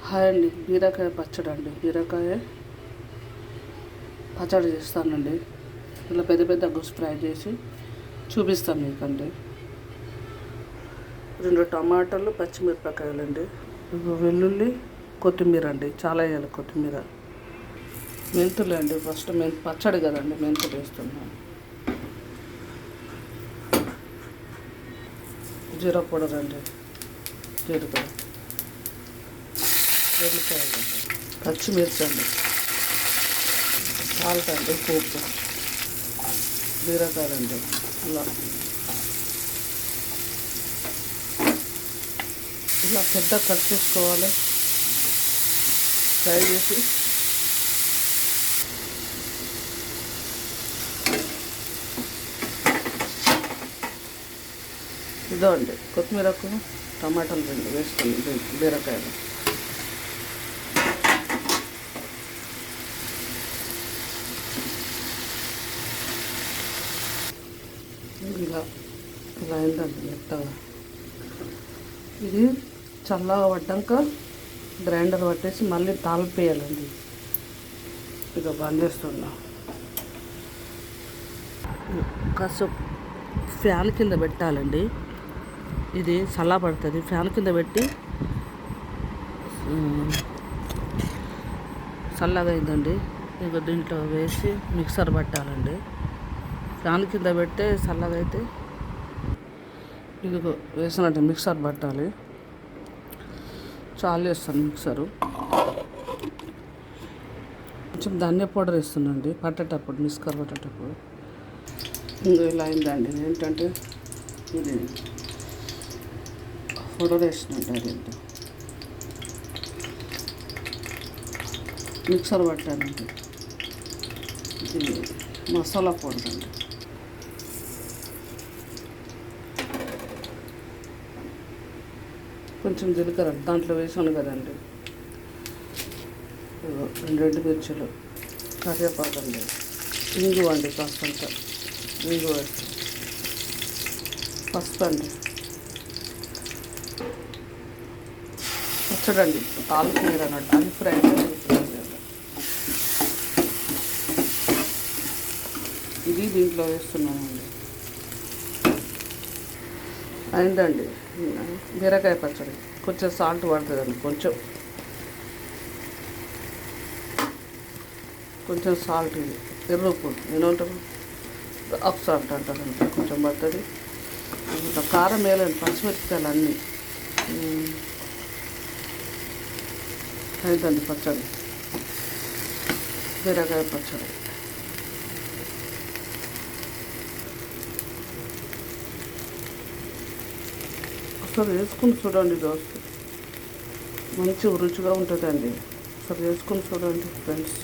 Hi అండి, బీరకాయ పచ్చడి అండి. బీరకాయ పచ్చడి చేస్తానండి. ఇలా పెద్ద పెద్ద గుడ్స్ ఫ్రై చేసి చూపిస్తాను మీకండి. 2 టమాటాలు, పచ్చిమిరపకాయలు అండి, వెల్లుల్లి, కొత్తిమీర అండి. చాలా వేయాలి కొత్తిమీర. మెంతులు అండి. ఫస్ట్ పచ్చడి కదండి, మెంతులు వేస్తున్నాను. జీరా పౌడర్ అండి, జీలకర్ర, వెల్లిపాయలు అండి, పచ్చిమిర్చి అండి, సాల్ట్ అండి, ఉప్పు, బీరకాయలు అండి. ఇలా పెద్ద కట్ చేసుకోవాలి, ఫ్రై చేసి ఇదో అండి. కొత్తిమీరకు టమాటాలు 2 వేసుకొని బీరకాయలు ఇలా ఇలా అయిందండి మెత్తగా. ఇది చల్లగా పడ్డాక గ్రైండర్ పట్టేసి మళ్ళీ తాలింపు వేయాలండి. ఇక బంద్ చేస్తున్నా. కాసేపు ఫ్యాన్ కింద పెట్టాలండి. ఇది చల్ల పడుతుంది. ఫ్యాన్ కింద పెట్టి చల్లగా అయిందండి. ఇక దీంట్లో వేసి మిక్సర్ పట్టాలండి. ఫ్యాన్ కింద పెడితే చల్లగా అయితే ఇది వేసినట్టు మిక్సర్ పట్టాలి. చాలు వేస్తాను మిక్సరు. కొంచెం ధనియా పౌడర్ వేస్తున్నాండి పట్టేటప్పుడు, మిక్సర్ పట్టేటప్పుడు. ఇంకా ఇలా అయిందండి. ఏంటంటే ఇది పౌడర్ వేసినట్టు అదేంటి మిక్సర్ పట్టానండి. ఇది మసాలా పౌడర్ అండి. కొంచెం జీలకర్ర దాంట్లో వేసాను కదండి. 2 మిర్చిలు, కరివేపాకు అండి, ఇంగు అండి, కాస్తంత ఇంగు వేసి, పసుపు అండి, పచ్చడి అండి. తాలింపు నీరు అన్నట్టు అది ఫ్రై ఇది దీంట్లో వేస్తున్నానండి. అయిందండి బీరకాయ పచ్చడి. కొంచెం సాల్ట్ పడుతుందండి, కొంచెం సాల్ట్, ఇది ఎర్రపు ఏమంటారు, ఆఫ్ సాల్ట్ అంటారండి, కొంచెం పడుతుంది. ఇంకా కారం వేయాలండి, పచ్చిమిరపకాయలు అన్నీ. అయిందండి పచ్చడి, బీరకాయ పచ్చడి. ఒకసారి వేసుకుని చూడండి దోస్తు, మంచి రుచిగా ఉంటుందండి. ఒకసారి వేసుకుని చూడండి ఫ్రెండ్స్.